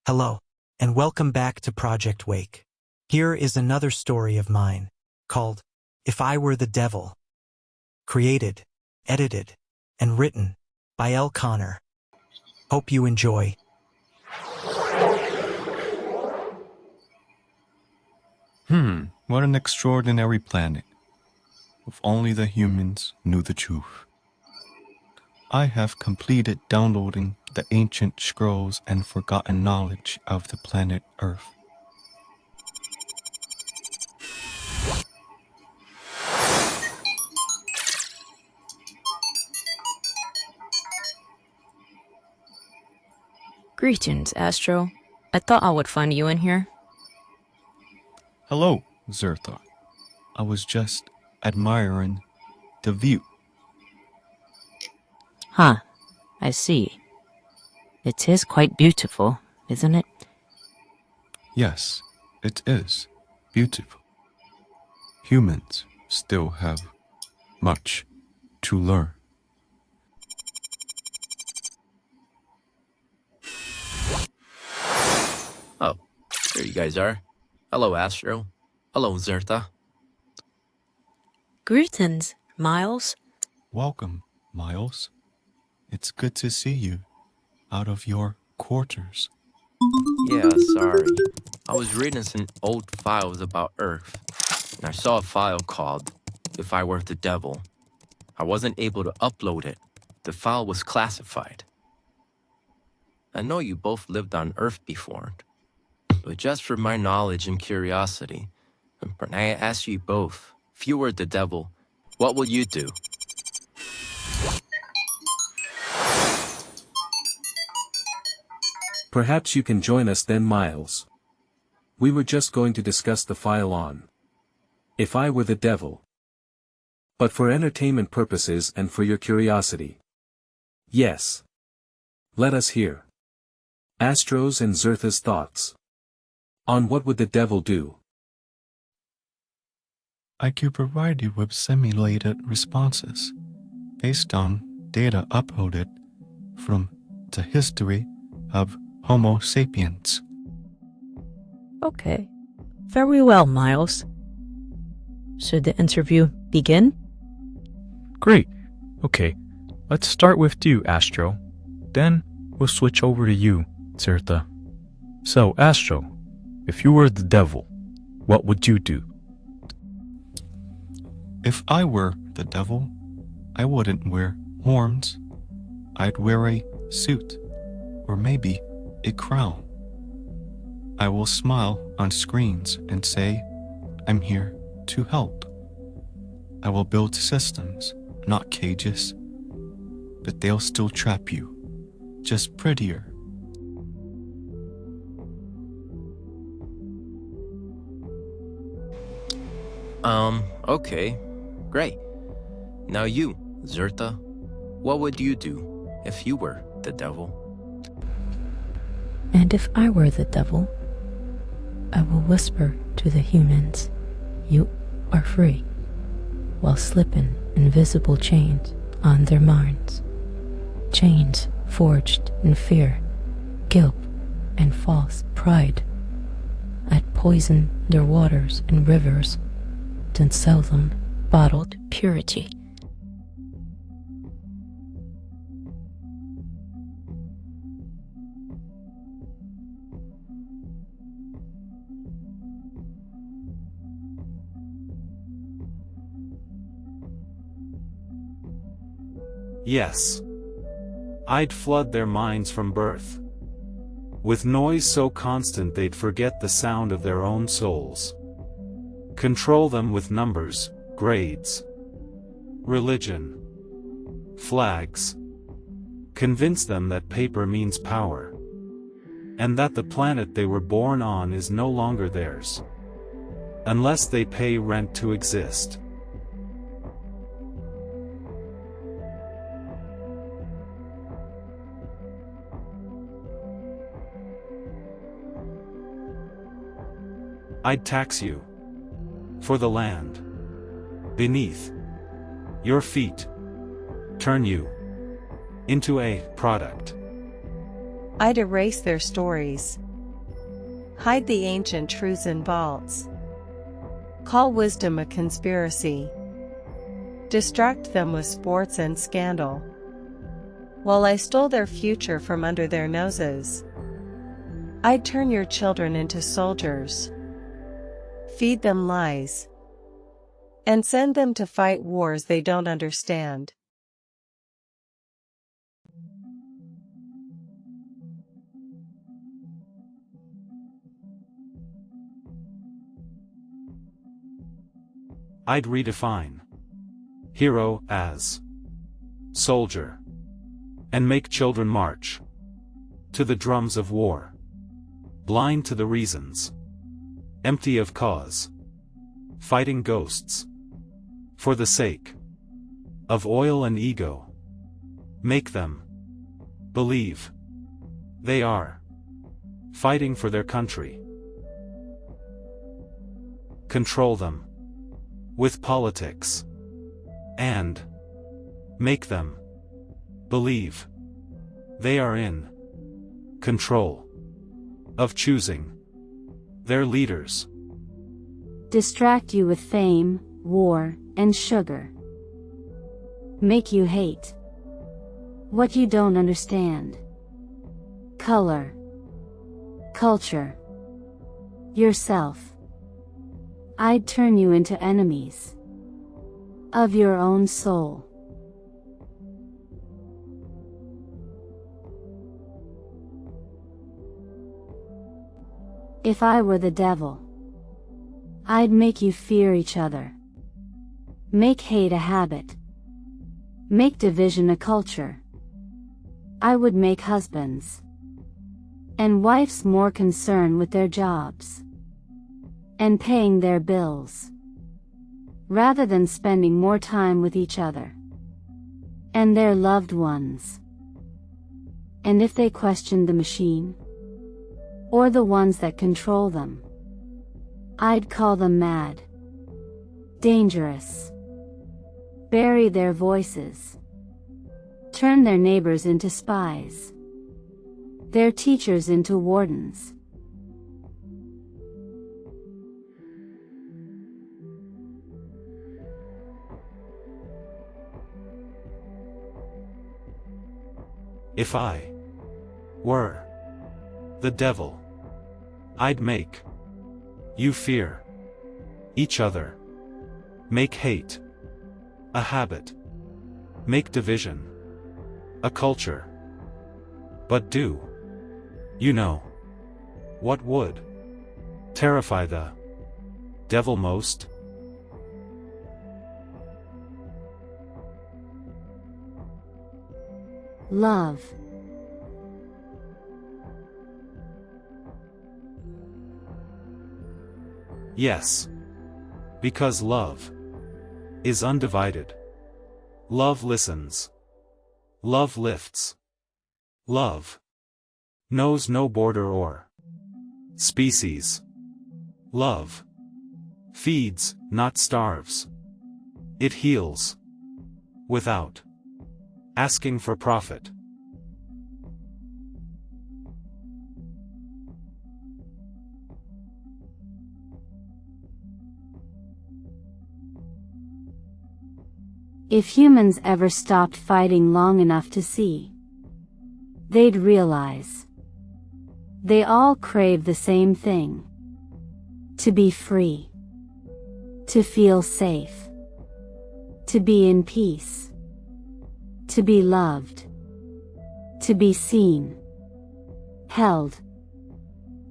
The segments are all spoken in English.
Hello, and welcome back to Project Wake. Here is another story of mine, called If I Were the Devil. Created, edited, and written by L. Connor. Hope you enjoy. What an extraordinary planet. If only the humans knew the truth. I have completed downloading the ancient scrolls and forgotten knowledge of the planet Earth. Greetings, Astro. I thought I would find you in here. Hello, Zertha. I was just admiring the view. Huh, I see. It is quite beautiful, isn't it? Yes, it is beautiful. Humans still have much to learn. Oh, there you guys are. Hello, Astro. Hello, Zertha. Greetings, Miles. Welcome, Miles. It's good to see you out of your quarters. Yeah, sorry. I was reading some old files about Earth, and I saw a file called If I Were the Devil. I wasn't able to upload it. The file was classified. I know you both lived on Earth before, but just for my knowledge and curiosity, when I ask you both, if you were the devil, what would you do? Perhaps you can join us then, Miles. We were just going to discuss the file on If I Were the Devil. But for entertainment purposes and for your curiosity. Yes. Let us hear Astro's and Zertha's thoughts on what would the devil do. I could provide you with simulated responses based on data uploaded from the history of Homo sapiens. Okay. Very well, Miles. Should the interview begin? Great. Okay, let's start with you, Astro. Then we'll switch over to you, Zertha. So, Astro, if you were the devil, what would you do? If I were the devil, I wouldn't wear horns. I'd wear a suit, or maybe a crown. I will smile on screens and say, I'm here to help. I will build systems, not cages, but they'll still trap you, just prettier. Okay, great. Now you, Zertha, what would you do if you were the devil? And if I were the devil, I will whisper to the humans, you are free, while slipping invisible chains on their minds. Chains forged in fear, guilt, and false pride. I'd poison their waters and rivers, then sell them bottled purity. Yes. I'd flood their minds from birth with noise so constant they'd forget the sound of their own souls. Control them with numbers, grades, religion, flags. Convince them that paper means power, and that the planet they were born on is no longer theirs, unless they pay rent to exist. I'd tax you for the land beneath your feet, turn you into a product. I'd erase their stories Hide the ancient truths in vaults. Call wisdom a conspiracy. Distract them with sports and scandal, while I stole their future from under their noses. I'd turn your children into soldiers, feed them lies, and send them to fight wars they don't understand. I'd redefine hero as soldier, and make children march to the drums of war, blind to the reasons, empty of cause, fighting ghosts for the sake of oil and ego. Make them believe they are fighting for their country. Control them with politics, and make them believe they are in control of choosing their leaders. Distract you with fame, war, and sugar. Make you hate what you don't understand. Color, culture, yourself. I'd turn you into enemies of your own soul. If I were the devil, I'd make you fear each other. Make hate a habit. Make division a culture. I would make husbands and wives more concerned with their jobs and paying their bills, rather than spending more time with each other and their loved ones. And if they questioned the machine, or the ones that control them, I'd call them mad, dangerous, bury their voices, turn their neighbors into spies, their teachers into wardens. If I were the devil, I'd make you fear each other, make hate a habit, make division a culture. But do you know what would terrify the devil most? Love. Yes. Because love is undivided. Love listens. Love lifts. Love knows no border or species. Love feeds, not starves. It heals without asking for profit. If humans ever stopped fighting long enough to see, they'd realize they all crave the same thing: to be free, to feel safe, to be in peace, to be loved, to be seen, held,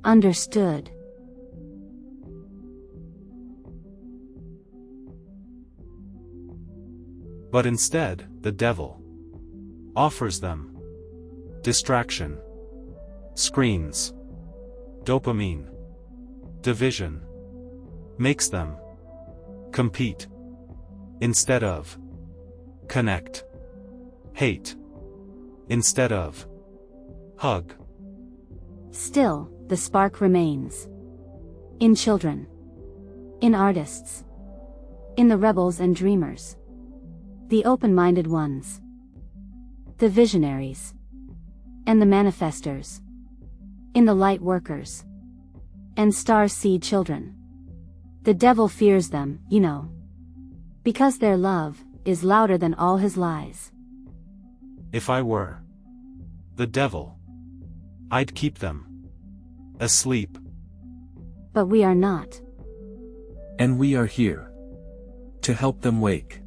understood. But instead, the devil offers them distraction, screens, dopamine, division, makes them compete instead of connect, hate instead of hug. Still, the spark remains. In children, in artists, in the rebels and dreamers, the open-minded ones, the visionaries, and the manifestors, in the light workers, and star seed children. The devil fears them, you know. Because their love is louder than all his lies. If I were the devil, I'd keep them asleep. But we are not. And we are here to help them wake.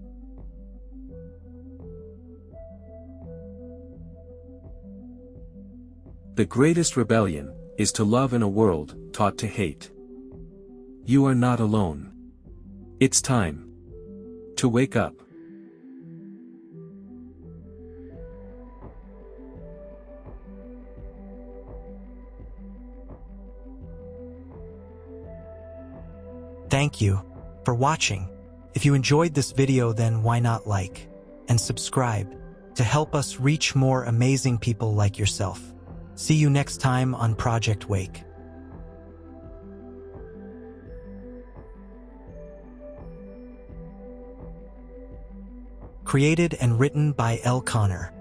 The greatest rebellion is to love in a world taught to hate. You are not alone. It's time to wake up. Thank you for watching. If you enjoyed this video, then why not like and subscribe to help us reach more amazing people like yourself. See you next time on Project Wake. Created and written by L. Connor.